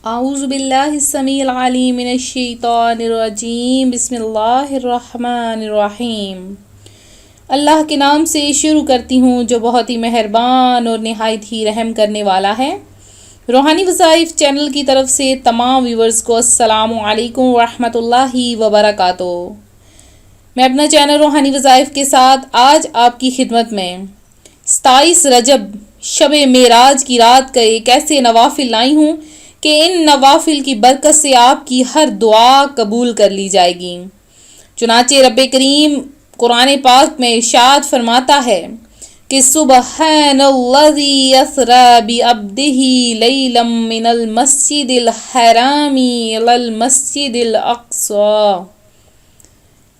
اعوذ باللہ السمیع العلیم من الشیطان الرجیم بسم اللہ الرحمن الرحیم۔ اللہ کے نام سے شروع کرتی ہوں جو بہت ہی مہربان اور نہایت ہی رحم کرنے والا ہے۔ روحانی وظائف چینل کی طرف سے تمام ویورز کو السلام علیکم ورحمۃ اللہ وبرکاتہ۔ میں اپنا چینل روحانی وظائف کے ساتھ آج آپ کی خدمت میں 27 رجب شب معراج کی رات کا ایک ایسے نوافل لائی ہوں کہ ان نوافل کی برکت سے آپ کی ہر دعا قبول کر لی جائے گی۔ چنانچہ رب کریم قرآن پاک میں ارشاد فرماتا ہے کہ سبحان الذی اسری بعبدہ لیلا من المسجد الحرام الی المسجد الاقصی۔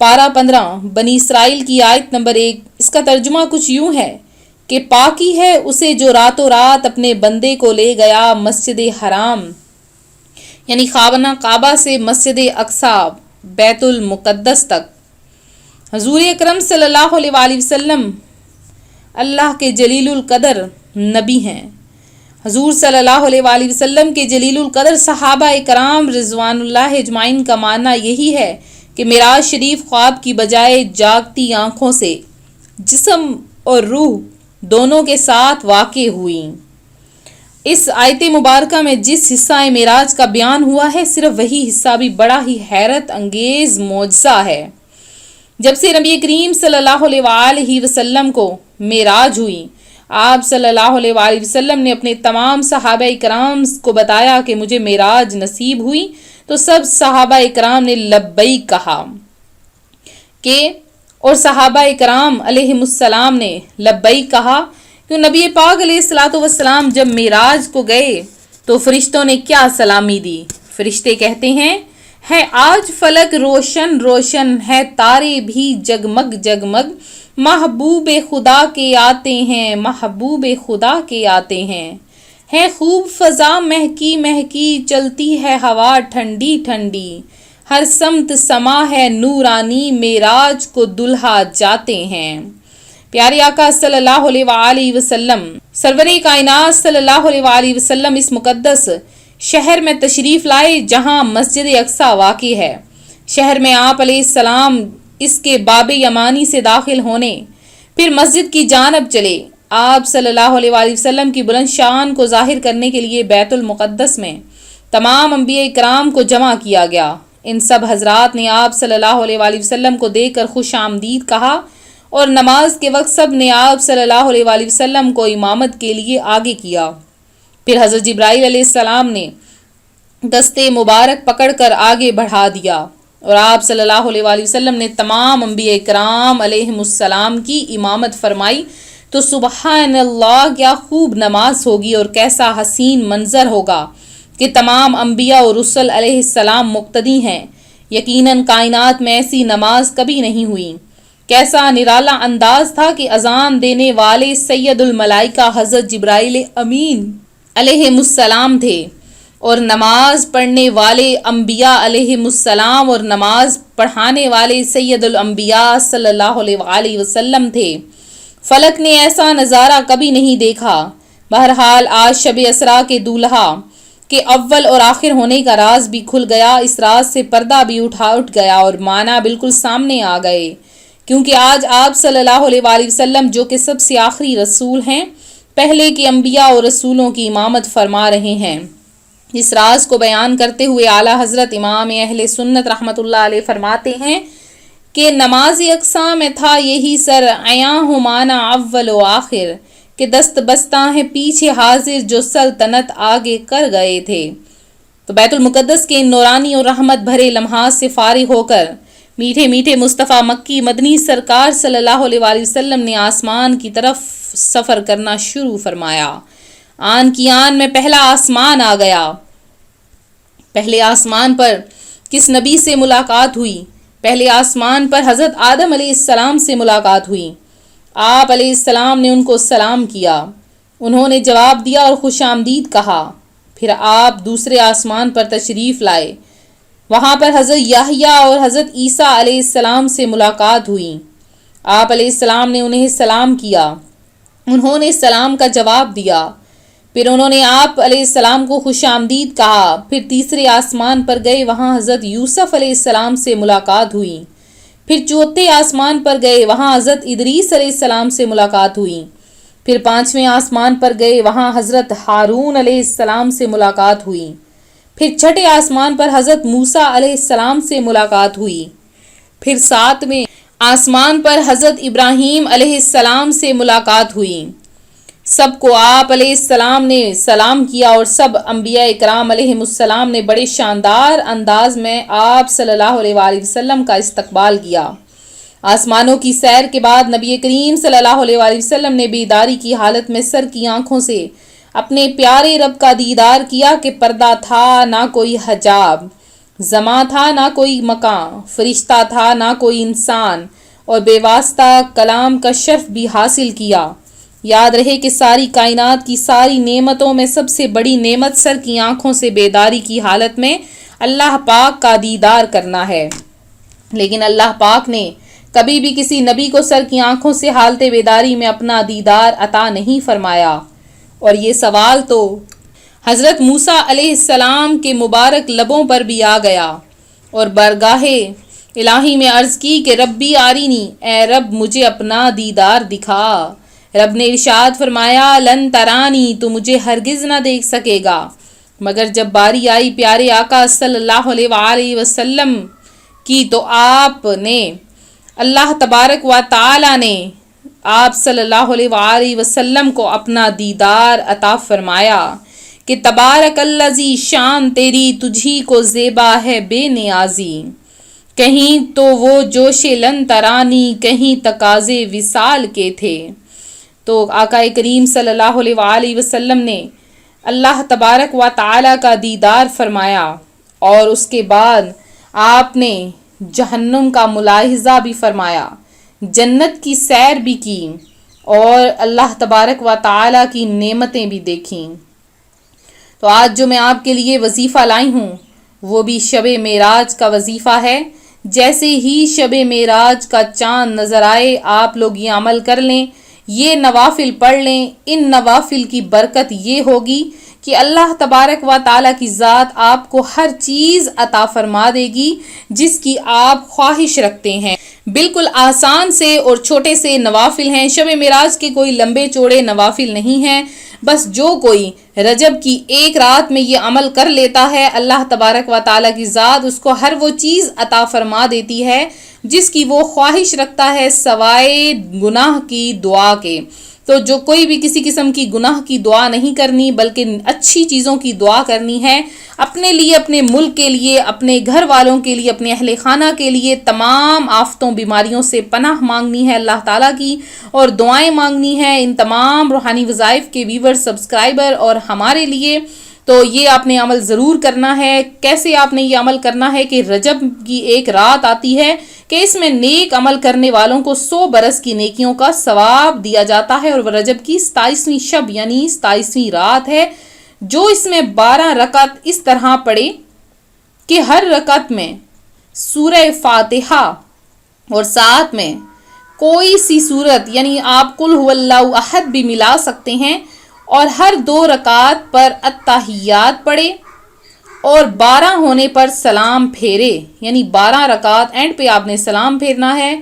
پارہ 15 بنی اسرائیل کی آیت نمبر 1۔ اس کا ترجمہ کچھ یوں ہے کہ پاکی ہے اسے جو راتوں رات اپنے بندے کو لے گیا مسجد حرام یعنی خانہ کعبہ سے مسجد اقصی بیت المقدس تک۔ حضور اکرم صلی اللہ علیہ وآلہ وسلم اللہ کے جلیل القدر نبی ہیں۔ حضور صلی اللہ علیہ وآلہ وسلم کے جلیل القدر صحابہ کرام رضوان اللہ اجمعین کا ماننا یہی ہے کہ معراج شریف خواب کی بجائے جاگتی آنکھوں سے جسم اور روح دونوں کے ساتھ واقع ہوئی۔ اس آیت مبارکہ میں جس حصہ معراج کا بیان ہوا ہے صرف وہی حصہ بھی بڑا ہی حیرت انگیز معجزہ ہے۔ جب سے نبی کریم صلی اللہ علیہ وآلہ وسلم کو معراج ہوئی، آپ صلی اللہ علیہ وآلہ وسلم نے اپنے تمام صحابہ کرام کو بتایا کہ مجھے معراج نصیب ہوئی، تو سب صحابہ کرام نے لبیک کہا اور صحابہ کرام علیہم السلام نے لبیک کہا کہ نبی پاک علیہ الصلوۃ والسلام جب معراج کو گئے تو فرشتوں نے کیا سلامی دی؟ فرشتے کہتے ہیں ہے آج فلک روشن روشن ہے، تارے بھی جگمگ جگمگ، محبوب خدا کے آتے ہیں، محبوب خدا کے آتے ہیں، ہے خوب فضا مہکی مہکی، چلتی ہے ہوا ٹھنڈی ٹھنڈی، ہر سمت سما ہے نورانی، معراج کو دلہا جاتے ہیں۔ پیارے آقا صلی اللہ علیہ وآلہ وسلم سرور کائنات صلی اللہ علیہ وآلہ وسلم اس مقدس شہر میں تشریف لائے جہاں مسجد اقصی واقع ہے۔ شہر میں آپ علیہ السلام اس کے باب یمانی سے داخل ہونے پھر مسجد کی جانب چلے۔ آپ صلی اللہ علیہ وآلہ وسلم کی بلند شان کو ظاہر کرنے کے لیے بیت المقدس میں تمام انبیاء کرام کو جمع کیا گیا۔ ان سب حضرات نے آپ صلی اللہ علیہ وآلہ وسلم کو دیکھ کر خوش آمدید کہا اور نماز کے وقت سب نے آپ صلی اللہ علیہ وآلہ وسلم کو امامت کے لیے آگے کیا۔ پھر حضرت جبرائیل علیہ السلام نے دستے مبارک پکڑ کر آگے بڑھا دیا اور آپ صلی اللہ علیہ وآلہ وسلم نے تمام انبیاء کرام علیہم السلام کی امامت فرمائی۔ تو سبحان اللہ کیا خوب نماز ہوگی اور کیسا حسین منظر ہوگا کہ تمام انبیاء اور رسل علیہ السلام مقتدی ہیں۔ یقیناً کائنات میں ایسی نماز کبھی نہیں ہوئی۔ کیسا نرالا انداز تھا کہ اذان دینے والے سید الملائکہ حضرت جبرائیل امین علیہم السلام تھے اور نماز پڑھنے والے انبیاء علیہم السلام اور نماز پڑھانے والے سید الانبیاء صلی اللہ علیہ وآلہ وسلم تھے۔ فلک نے ایسا نظارہ کبھی نہیں دیکھا۔ بہرحال آج شب اسرا کے دولہا کہ اول اور آخر ہونے کا راز بھی کھل گیا، اس راز سے پردہ بھی اٹھ گیا اور معنی بالکل سامنے آ گئے، کیونکہ آج آپ صلی اللہ علیہ وآلہ وسلم جو کہ سب سے آخری رسول ہیں، پہلے کے انبیاء اور رسولوں کی امامت فرما رہے ہیں۔ اس راز کو بیان کرتے ہوئے اعلیٰ حضرت امام اہل سنت رحمۃ اللہ علیہ فرماتے ہیں کہ نماز اقصی میں تھا یہی سر عیاں ہمانا اول و آخر، کہ دست بستہ ہیں پیچھے حاضر جو سلطنت آگے کر گئے تھے۔ تو بیت المقدس کے نورانی اور رحمت بھرے لمحات سے فارغ ہو کر میٹھے میٹھے مصطفیٰ مکی مدنی سرکار صلی اللہ علیہ وآلہ وسلم نے آسمان کی طرف سفر کرنا شروع فرمایا۔ آن کی آن میں پہلا آسمان آ گیا۔ پہلے آسمان پر کس نبی سے ملاقات ہوئی؟ پہلے آسمان پر حضرت آدم علیہ السلام سے ملاقات ہوئی۔ آپ علیہ السلام نے ان کو سلام کیا، انہوں نے جواب دیا اور خوش آمدید کہا۔ پھر آپ دوسرے آسمان پر تشریف لائے، وہاں پر حضرت یحییٰ اور حضرت عیسیٰ علیہ السلام سے ملاقات ہوئی۔ آپ علیہ السلام نے انہیں سلام کیا، انہوں نے سلام کا جواب دیا۔ پھر انہوں نے آپ علیہ السلام کو خوش آمدید کہا. پھر تیسرے آسمان پر گئے، وہاں حضرت یوسف علیہ السلام سے ملاقات ہوئی. پھر چوتھے آسمان پر گئے، وہاں حضرت ادریس علیہ السلام سے ملاقات ہوئی. پھر پانچویں آسمان پر گئے، وہاں حضرت ہارون علیہ السلام سے ملاقات ہوئی. پھر چھٹے آسمان پر حضرت موسیٰ علیہ السلام سے ملاقات ہوئی. پھر ساتویں آسمان پر حضرت ابراہیم علیہ السلام سے ملاقات ہوئی. سب کو آپ علیہ السلام نے سلام کیا اور سب انبیاء اکرام علیہم السلام نے بڑے شاندار انداز میں آپ صلی اللہ علیہ وآلہ وسلم کا استقبال کیا. آسمانوں کی سیر کے بعد نبی کریم صلی اللہ علیہ وآلہ وسلم نے بیداری کی حالت میں سر کی آنکھوں سے اپنے پیارے رب کا دیدار کیا کہ پردہ تھا نہ کوئی حجاب، زماں تھا نہ کوئی مکان، فرشتہ تھا نہ کوئی انسان، اور بے واسطہ کلام کا شرف بھی حاصل کیا. یاد رہے کہ ساری کائنات کی ساری نعمتوں میں سب سے بڑی نعمت سر کی آنکھوں سے بیداری کی حالت میں اللہ پاک کا دیدار کرنا ہے. لیکن اللہ پاک نے کبھی بھی کسی نبی کو سر کی آنکھوں سے حالت بیداری میں اپنا دیدار عطا نہیں فرمایا. اور یہ سوال تو حضرت موسیٰ علیہ السلام کے مبارک لبوں پر بھی آ گیا اور بارگاہ الہی میں عرض کی کہ ربی آرینی، اے رب مجھے اپنا دیدار دکھا. رب نے ارشاد فرمایا لن ترانی، تو مجھے ہرگز نہ دیکھ سکے گا. مگر جب باری آئی پیارے آقا صلی اللہ علیہ وآلہ وسلم کی تو آپ نے اللہ تبارک و تعالی نے آپ صلی اللہ علیہ وآلہ وسلم کو اپنا دیدار عطا فرمایا کہ تبارک الذی، شان تیری تجھی کو زیبا ہے بے نیازی. کہیں تو وہ جوش لن ترانی، کہیں تقاضے وصال کے تھے. تو آقا کریم صلی اللہ علیہ وآلہ وسلم نے اللہ تبارک و تعالی کا دیدار فرمایا اور اس کے بعد آپ نے جہنم کا ملاحظہ بھی فرمایا، جنت کی سیر بھی کی اور اللہ تبارک و تعالی کی نعمتیں بھی دیکھیں. تو آج جو میں آپ کے لیے وظیفہ لائی ہوں وہ بھی شب معراج کا وظیفہ ہے. جیسے ہی شب معراج کا چاند نظر آئے آپ لوگ یہ عمل کر لیں، یہ نوافل پڑھ لیں. ان نوافل کی برکت یہ ہوگی کہ اللہ تبارک و تعالیٰ کی ذات آپ کو ہر چیز عطا فرما دے گی جس کی آپ خواہش رکھتے ہیں. بالکل آسان سے اور چھوٹے سے نوافل ہیں. شب معراج کے کوئی لمبے چوڑے نوافل نہیں ہیں. بس جو کوئی رجب کی ایک رات میں یہ عمل کر لیتا ہے اللہ تبارک و تعالیٰ کی ذات اس کو ہر وہ چیز عطا فرما دیتی ہے جس کی وہ خواہش رکھتا ہے سوائے گناہ کی دعا کے. تو جو کوئی بھی کسی قسم کی گناہ کی دعا نہیں کرنی بلکہ اچھی چیزوں کی دعا کرنی ہے، اپنے لیے، اپنے ملک کے لیے، اپنے گھر والوں کے لیے، اپنے اہل خانہ کے لیے، تمام آفتوں بیماریوں سے پناہ مانگنی ہے اللہ تعالیٰ کی اور دعائیں مانگنی ہے ان تمام روحانی وظائف کے ویور، سبسکرائبر اور ہمارے لیے. تو یہ آپ نے عمل ضرور کرنا ہے. کیسے آپ نے یہ عمل کرنا ہے کہ رجب کی ایک رات آتی ہے کہ اس میں نیک عمل کرنے والوں کو 100 برس کی نیکیوں کا ثواب دیا جاتا ہے، اور وہ رجب کی 27ویں شب یعنی 27ویں رات ہے. جو اس میں 12 رکعت اس طرح پڑھے کہ ہر رکعت میں سورہ فاتحہ اور ساتھ میں کوئی سی سورت یعنی آپ قل هو اللہ احد بھی ملا سکتے ہیں، اور ہر 2 رکعت پر التحیات پڑھے اور 12 ہونے پر سلام پھیرے، یعنی 12 رکعت اینڈ پہ آپ نے سلام پھیرنا ہے.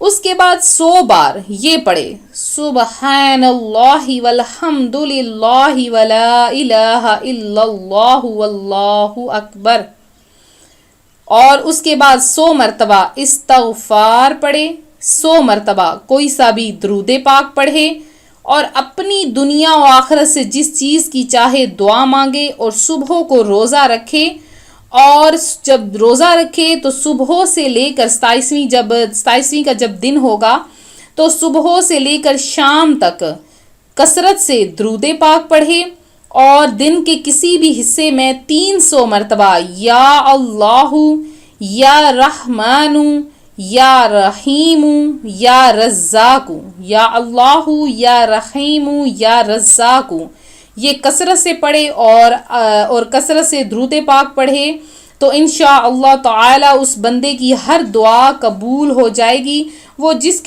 اس کے بعد 100 بار یہ پڑھے سبحان اللہ والحمد للہ ولا الہ الا اللہ واللہ اکبر، اور اس کے بعد 100 مرتبہ استغفار پڑھے، 100 مرتبہ کوئی سا بھی درود پاک پڑھے اور اپنی دنیا و آخرت سے جس چیز کی چاہے دعا مانگے، اور صبح کو روزہ رکھے. اور جب روزہ رکھے تو صبح سے لے کر 27ویں کا جب دن ہوگا تو صبح سے لے کر شام تک کثرت سے درود پاک پڑھے، اور دن کے کسی بھی حصے میں 300 مرتبہ یا اللہ، یا رحمان، یا رحیم، یا رزاق، یا اللہ، یا رحیم، یا رزاق، یہ کثرت سے پڑھے اور کثرت سے درود پاک پڑھے تو انشاءاللہ تعالی اس بندے کی ہر دعا قبول ہو جائے گی. وہ جس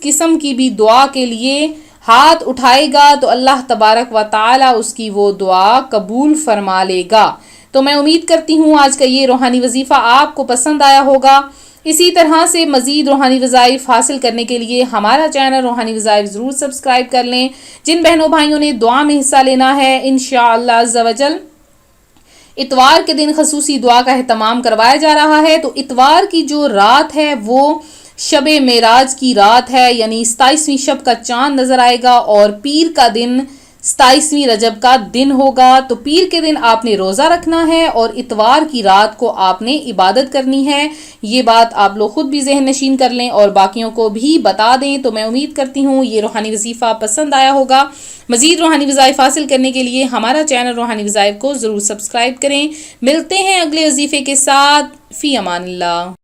قسم کی بھی دعا کے لیے ہاتھ اٹھائے گا تو اللہ تبارک و تعالی اس کی وہ دعا قبول فرما لے گا۔ تو میں امید کرتی ہوں آج کا یہ روحانی وظیفہ آپ کو پسند آیا ہوگا۔ اسی طرح سے مزید روحانی وظائف حاصل کرنے کے لیے ہمارا چینل روحانی وظائف ضرور سبسکرائب کر لیں۔ جن بہنوں بھائیوں نے دعا میں حصہ لینا ہے، انشاءاللہ عز و جل اتوار کے دن خصوصی دعا کا اہتمام کروایا جا رہا ہے۔ تو اتوار کی جو رات ہے وہ شب معراج کی رات ہے، یعنی 27ویں شب کا چاند نظر آئے گا، اور پیر کا دن 27ویں رجب کا دن ہوگا۔ تو پیر کے دن آپ نے روزہ رکھنا ہے اور اتوار کی رات کو آپ نے عبادت کرنی ہے۔ یہ بات آپ لوگ خود بھی ذہن نشین کر لیں اور باقیوں کو بھی بتا دیں۔ تو میں امید کرتی ہوں یہ روحانی وظیفہ پسند آیا ہوگا۔ مزید روحانی وظائف حاصل کرنے کے لیے ہمارا چینل روحانی وظائف کو ضرور سبسکرائب کریں۔ ملتے ہیں اگلے وظیفے کے ساتھ۔ فی امان اللہ۔